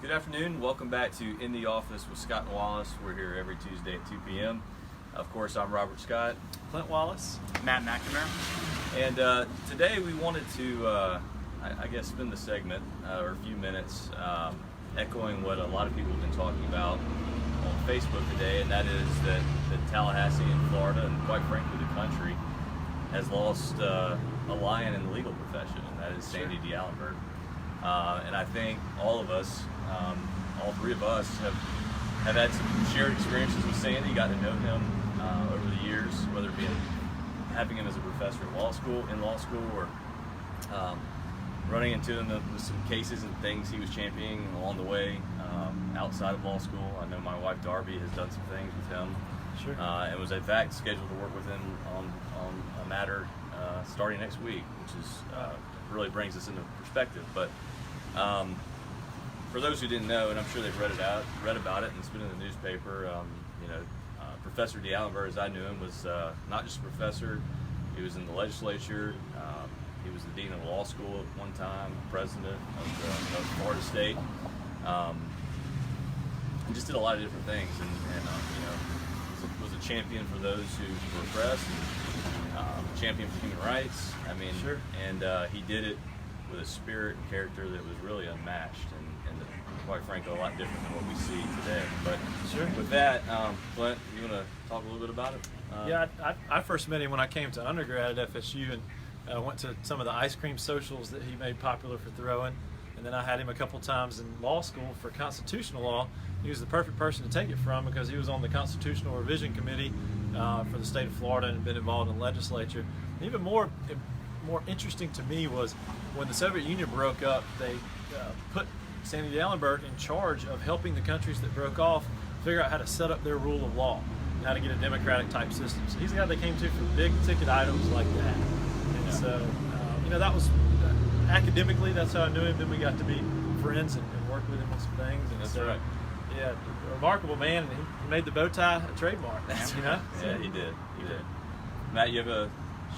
Good afternoon. Welcome back to In the Office with Scott and Wallace. We're here every Tuesday at 2 p.m. Of course, I'm Robert Scott. Clint Wallace. Matt McNamara. And today we wanted to, spend the segment or a few minutes echoing what a lot of people have been talking about on Facebook today, and that is that Tallahassee in Florida, and quite frankly the country, has lost a lion in the legal profession, and that is Sandy D'Alembert. And I think all of us, all three of us, have had some shared experiences with Sandy, got to know him over the years, whether it be having him as a professor in law school, or running into him with some cases and things he was championing along the way outside of law school. I know my wife Darby has done some things with him, and was in fact scheduled to work with him on a matter starting next week, which is really brings us into perspective. But for those who didn't know, and I'm sure they've read about it, and it's been in the newspaper, Professor D'Alembert, as I knew him, was not just a professor. He was in the legislature. He was the dean of law school at one time, president of Florida State. He just did a lot of different things, and was a champion for those who were oppressed, and champion for human rights. And he did it with a spirit and character that was really unmatched, and quite frankly, a lot different than what we see today. But with that, Clint, you want to talk a little bit about it? I first met him when I came to undergrad at FSU, and went to some of the ice cream socials that he made popular for throwing. And then I had him a couple times in law school for constitutional law. He was the perfect person to take it from because he was on the Constitutional Revision Committee for the state of Florida and had been involved in the legislature. And even more interesting to me was when the Soviet Union broke up, they put Sandy D'Alembert in charge of helping the countries that broke off figure out how to set up their rule of law and how to get a democratic type system. So he's the guy they came to for big ticket items like that. And so, that was academically, that's how I knew him. Then we got to be friends and work with him on some things. And that's right. Yeah, a remarkable man, and he made the bow tie a trademark. Yeah, he did. Matt, you have a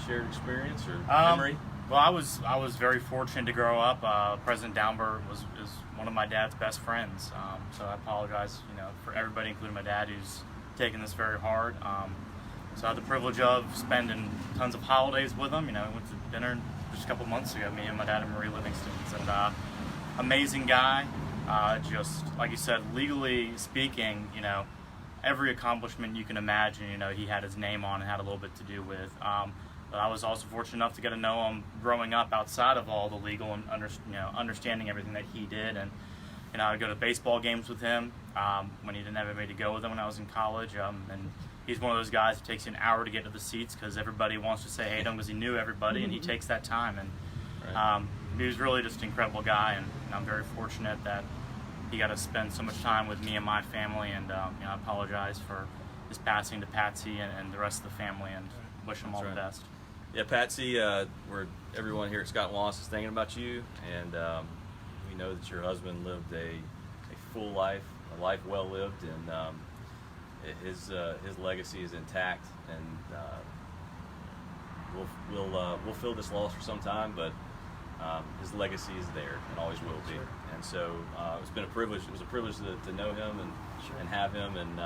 shared experience or memory? Well, I was very fortunate to grow up. President D'Alembert is one of my dad's best friends. So I apologize, for everybody, including my dad, who's taken this very hard. So I had the privilege of spending tons of holidays with him. We went to dinner just a couple months ago, me and my dad and Marie Livingston. And amazing guy. Just like you said, legally speaking, every accomplishment you can imagine, he had his name on and had a little bit to do with. But I was also fortunate enough to get to know him growing up outside of all the legal and understanding everything that he did. And I'd go to baseball games with him when he didn't have anybody to go with him when I was in college. And he's one of those guys who takes you an hour to get to the seats because everybody wants to say hey to him because he knew everybody, and he takes that time. And he was really just an incredible guy, and I'm very fortunate that he got to spend so much time with me and my family. And I apologize for his passing to Patsy and the rest of the family, and wish him all the best. Yeah, Patsy, everyone here at Scott and Wallace is thinking about you, and we know that your husband lived a full life, a life well lived, and his legacy is intact. And we'll feel this loss for some time, but his legacy is there and always will be. And so it's been a privilege. It was a privilege to know him and have him, and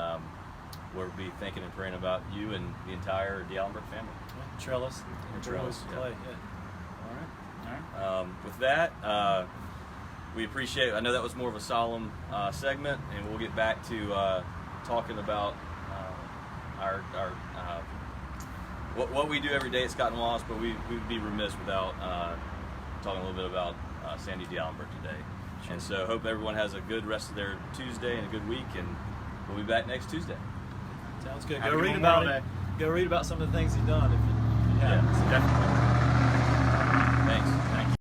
we'll be thinking and praying about you and the entire D'Alembert family. Trellis. Yeah. All right. With that, we appreciate. I know that was more of a solemn segment, and we'll get back to talking about our what we do every day at Scott and Wallace. But we would be remiss without talking a little bit about Sandy D'Alembert today. And so, hope everyone has a good rest of their Tuesday and a good week. And we'll be back next Tuesday. Sounds good. Go read about it. Go read about some of the things he's done if you have. Definitely.